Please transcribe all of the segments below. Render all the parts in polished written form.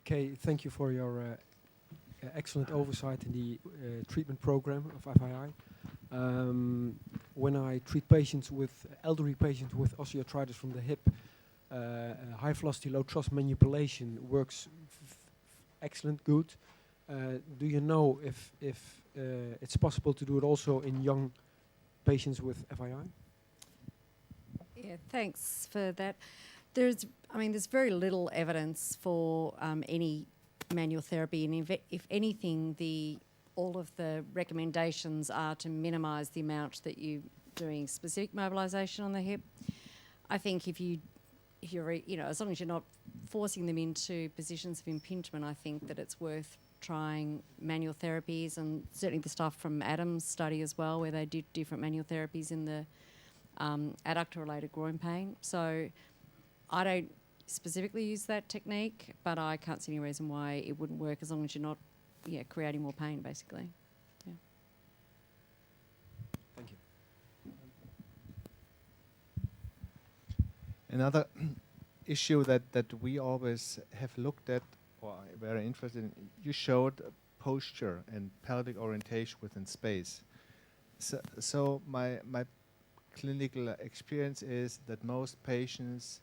Kay, thank you for your excellent oversight in the treatment program of FII. When I treat patients with elderly patients with osteoarthritis from the hip, high velocity, low thrust manipulation works excellent, good. Do you know if it's possible to do it also in young patients with FII? Yeah, thanks for that. There's very little evidence for any manual therapy, and if anything, all of the recommendations are to minimise the amount that you're doing specific mobilisation on the hip. I think if you're as long as you're not forcing them into positions of impingement, I think that it's worth trying manual therapies, and certainly the stuff from Adam's study as well, where they did different manual therapies in the adductor-related groin pain. So I don't specifically use that technique, but I can't see any reason why it wouldn't work as long as you're not creating more pain, basically. Yeah. Thank you. Another issue that we always have looked at, or are very interested in, you showed posture and pelvic orientation within space. So my clinical experience is that most patients,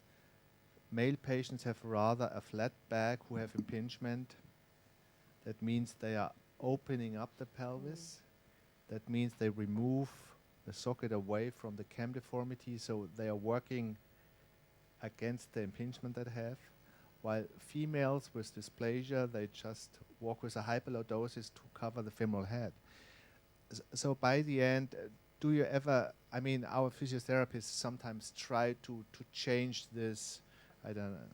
male patients, have rather a flat back who have impingement. That means they are opening up the pelvis. That means they remove the socket away from the cam deformity, so they are working against the impingement that have. While females with dysplasia, they just walk with a hyperlordosis to cover the femoral head. So by the end, do you ever, our physiotherapists sometimes try to change this,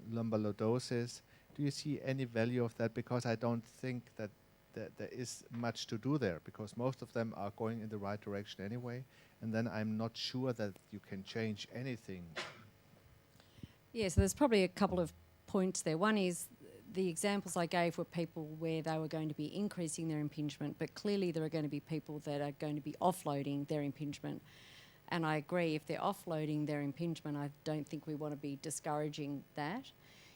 lumbar lordosis. Do you see any value of that? Because I don't think that there is much to do there, because most of them are going in the right direction anyway, and then I'm not sure that you can change anything. Yeah, so there's probably a couple of points there. One is the examples I gave were people where they were going to be increasing their impingement, but clearly there are going to be people that are going to be offloading their impingement. And I agree, if they're offloading their impingement, I don't think we want to be discouraging that.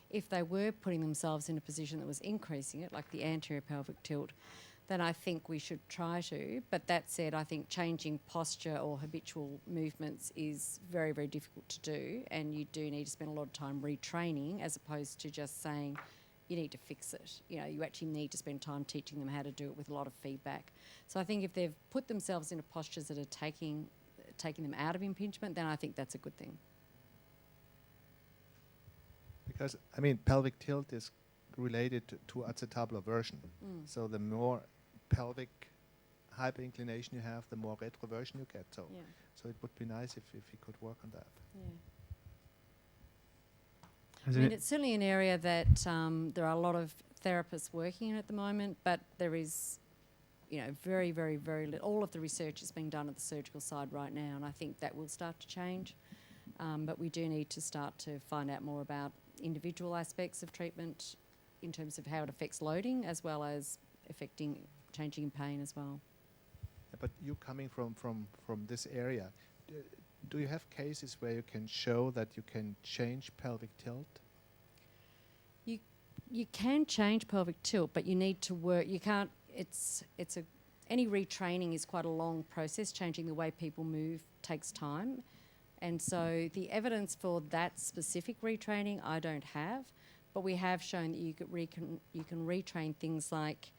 If they were putting themselves in a position that was increasing it, like the anterior pelvic tilt, then I think we should try to. But that said, I think changing posture or habitual movements is very, very difficult to do, and you do need to spend a lot of time retraining as opposed to just saying you need to fix it. You actually need to spend time teaching them how to do it with a lot of feedback. So I think if they've put themselves into postures that are taking them out of impingement, then I think that's a good thing. Because, pelvic tilt is related to acetabular version. So the more pelvic hyperinclination you have, the more retroversion you get. So it would be nice if you could work on that. Yeah. It's certainly an area that there are a lot of therapists working in at the moment, but there is, very, very, very little. All of the research is being done at the surgical side right now, and I think that will start to change. But we do need to start to find out more about individual aspects of treatment in terms of how it affects loading, as well as changing in pain as well. Yeah, but you coming from this area, do you have cases where you can show that you can change pelvic tilt? You can change pelvic tilt, but you need to work. You can't. Any retraining is quite a long process. Changing the way people move takes time, and so the evidence for that specific retraining I don't have, but we have shown that you can retrain things like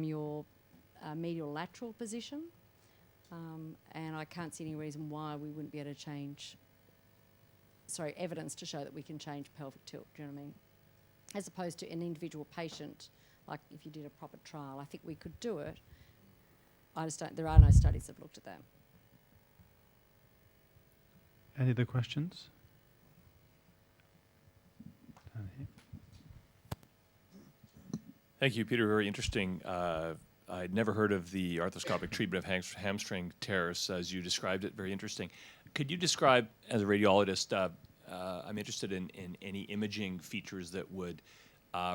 your medial lateral position, and I can't see any reason why we wouldn't be able to change. Evidence to show that we can change pelvic tilt. Do you know what I mean? As opposed to an individual patient, like if you did a proper trial, I think we could do it. There are no studies that have looked at that. Any other questions? Down here. Thank you, Peter. Very interesting. I'd never heard of the arthroscopic treatment of hamstring tears as you described it. Very interesting. Could you describe, as a radiologist, I'm interested in any imaging features that would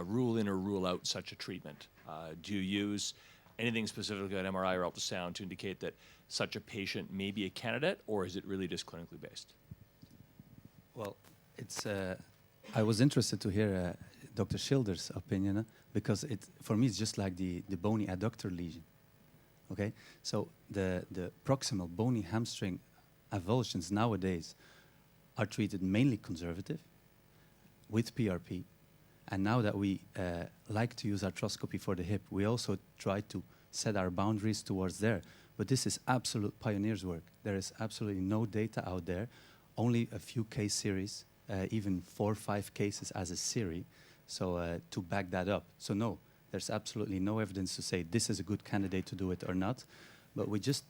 rule in or rule out such a treatment. Do you use anything specifically on MRI or ultrasound to indicate that such a patient may be a candidate, or is it really just clinically based? Well, I was interested to hear Dr. Schilder's opinion, because for me it's just like the bony adductor lesion. Okay, so the proximal bony hamstring avulsions nowadays are treated mainly conservative with PRP, and now that we like to use arthroscopy for the hip, we also try to set our boundaries towards there. But this is absolute pioneers' work. There is absolutely no data out there, only a few case series, even 4 or 5 cases as a series, so to back that up. So no, there's absolutely no evidence to say this is a good candidate to do it or not, but we just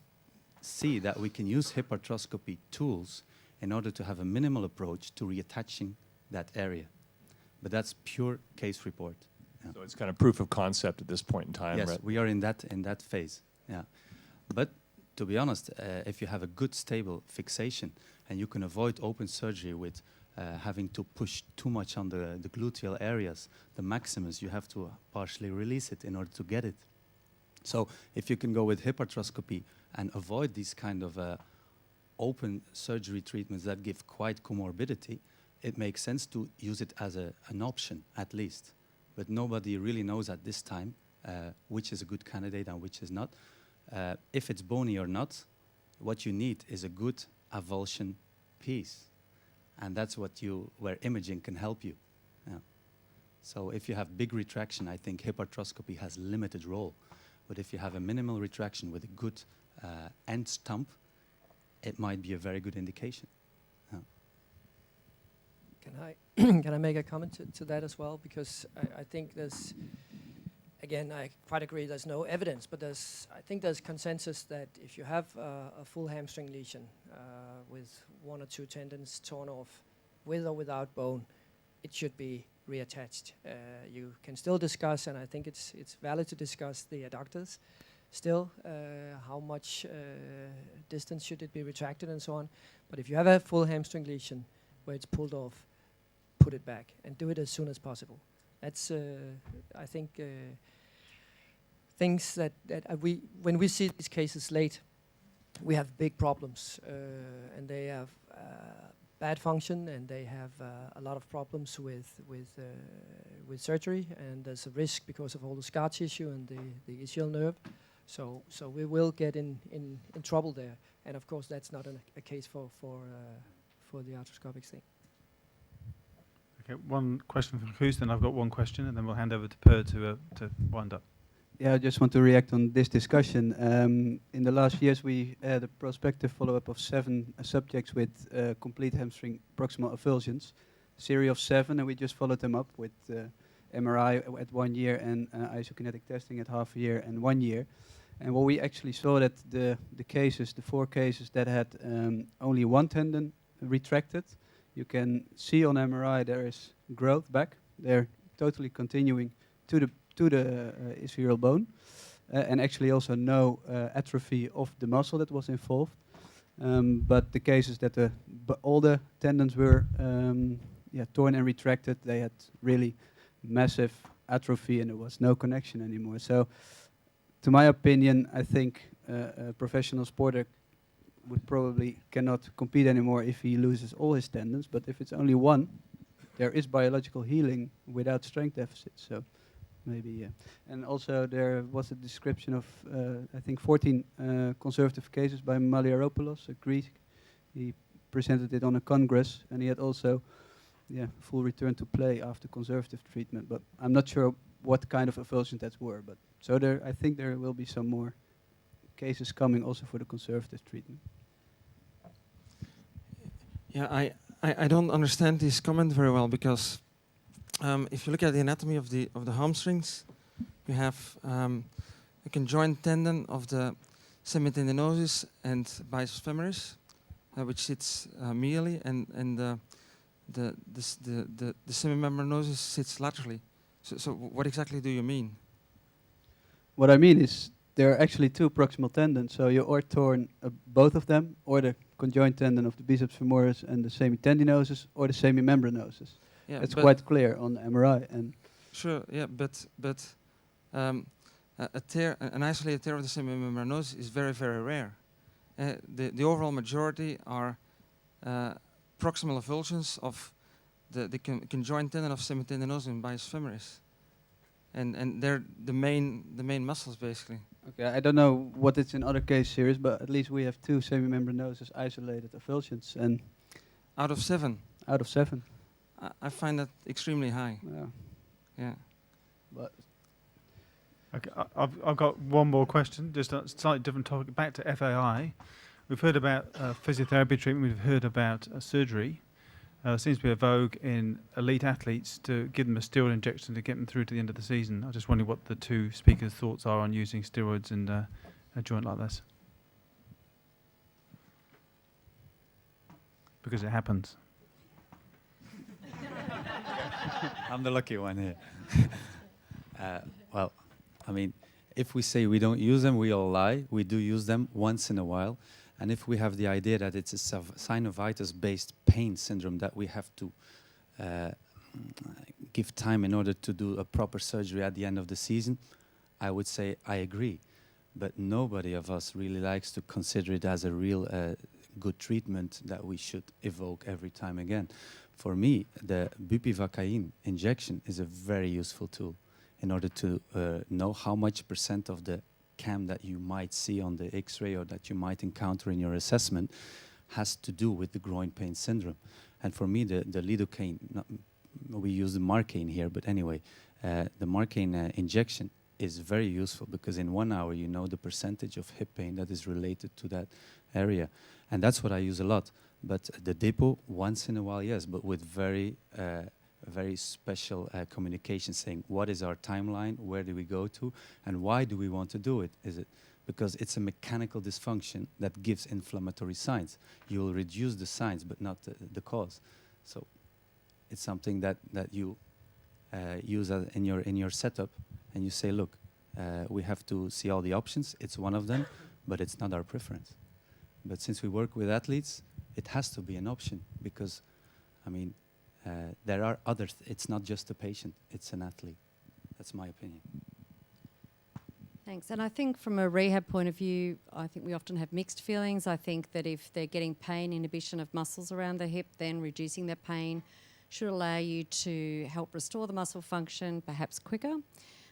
see that we can use hip arthroscopy tools in order to have a minimal approach to reattaching that area. But that's pure case report. Yeah. So it's kind of proof of concept at this point in time, Yes, right? we are in that phase. Yeah, but to be honest, if you have a good stable fixation and you can avoid open surgery with having to push too much on the gluteal areas, the maximus, you have to partially release it in order to get it. So if you can go with hip arthroscopy and avoid these kind of open surgery treatments that give quite comorbidity, it makes sense to use it as an option at least. But nobody really knows at this time which is a good candidate and which is not. If it's bony or not, what you need is a good avulsion piece. And that's where imaging can help you. Yeah. So if you have big retraction, I think hip arthroscopy has limited role. But if you have a minimal retraction with a good end stump, it might be a very good indication. Yeah. Can I make a comment to that as well? Because I think there's, again, I quite agree there's no evidence, but I think there's consensus that if you have a full hamstring lesion with 1 or 2 tendons torn off, with or without bone, it should be reattached. You can still discuss, and I think it's valid to discuss the adductors still, how much distance should it be retracted and so on. But if you have a full hamstring lesion where it's pulled off, put it back and do it as soon as possible. That's, I think, things that when we see these cases late, we have big problems, and they have bad function, and they have a lot of problems with surgery, and there's a risk because of all the scar tissue and the ischial nerve. So we will get in trouble there, and of course that's not a case for the arthroscopic thing. Okay, one question from Guus, then I've got one question, and then we'll hand over to Per to wind up. Yeah, I just want to react on this discussion. In the last years, we had a prospective follow-up of 7 subjects with complete hamstring proximal avulsions, series of 7, and we just followed them up with MRI at 1 year and isokinetic testing at half a year and 1 year. And what we actually saw that the 4 cases that had only 1 tendon retracted, you can see on MRI there is growth back. They're totally continuing to the ischial bone, and actually also no atrophy of the muscle that was involved. But the cases that all the tendons were torn and retracted, they had really massive atrophy and there was no connection anymore. So, to my opinion, I think a professional sporter would probably cannot compete anymore if he loses all his tendons. But if it's only 1, there is biological healing without strength deficit. So. Maybe, yeah. And also there was a description of, I think, 14 conservative cases by Maliaropoulos, a Greek. He presented it on a congress, and he had also full return to play after conservative treatment. But I'm not sure what kind of avulsions that were. But so I think there will be some more cases coming also for the conservative treatment. Yeah, I don't understand this comment very well, because if you look at the anatomy of the hamstrings, you have a conjoined tendon of the semitendinosus and biceps femoris, which sits medially, and the semimembranosus sits laterally. So what exactly do you mean? What I mean is there are actually 2 proximal tendons, so you or torn both of them, or the conjoined tendon of the biceps femoris and the semitendinosus, or the semimembranosus. Yeah, it's quite clear on the MRI. And sure, yeah, but an isolated tear of the semimembranosus is very, very rare. The overall majority are proximal avulsions of the conjoined tendon of semitendinosus bias femoris, and they're the main muscles basically. Okay, I don't know what it's in other case series, but at least we have 2 semimembranosus isolated avulsions, and Out of 7, out of 7. I find that extremely high. Yeah. Yeah. But Okay, I've got one more question, just a slightly different topic. Back to FAI. We've heard about physiotherapy treatment. We've heard about surgery. Seems to be a vogue in elite athletes to give them a steroid injection to get them through to the end of the season. I just wonder what the 2 speakers' thoughts are on using steroids in a joint like this. Because it happens. I'm the lucky one here. Well, I mean, if we say we don't use them, we all lie. We do use them once in a while. And if we have the idea that it's a synovitis-based pain syndrome that we have to give time in order to do a proper surgery at the end of the season, I would say I agree. But nobody of us really likes to consider it as a real good treatment that we should evoke every time again. For me, the bupivacaine injection is a very useful tool in order to know how much % of the cam that you might see on the X-ray or that you might encounter in your assessment has to do with the groin pain syndrome. And for me, the lidocaine, we use the Marcaine here, but anyway, the Marcaine injection is very useful because in 1 hour you know the % of hip pain that is related to that area. And that's what I use a lot. But the depot, once in a while, yes, but with very special communication saying what is our timeline, where do we go to, and why do we want to do it? Is it because it's a mechanical dysfunction that gives inflammatory signs? You will reduce the signs, but not the cause. So it's something that you use in your setup, and you say, look, we have to see all the options. It's one of them, but it's not our preference. But since we work with athletes, it has to be an option because, I mean, there are other. It's not just a patient; it's an athlete. That's my opinion. Thanks. And I think from a rehab point of view, I think we often have mixed feelings. I think that if they're getting pain inhibition of muscles around the hip, then reducing their pain should allow you to help restore the muscle function, perhaps quicker.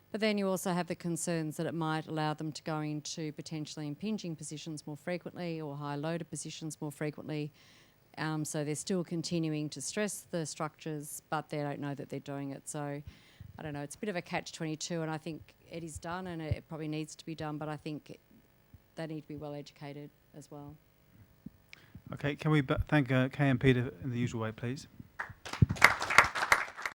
But then you also have the concerns that it might allow them to go into potentially impinging positions more frequently or high loaded positions more frequently. So they're still continuing to stress the structures, but they don't know that they're doing it. So I don't know, it's a bit of a catch-22, and I think it is done and it probably needs to be done, but I think they need to be well educated as well. Okay, can we thank Kay and Peter in the usual way, please?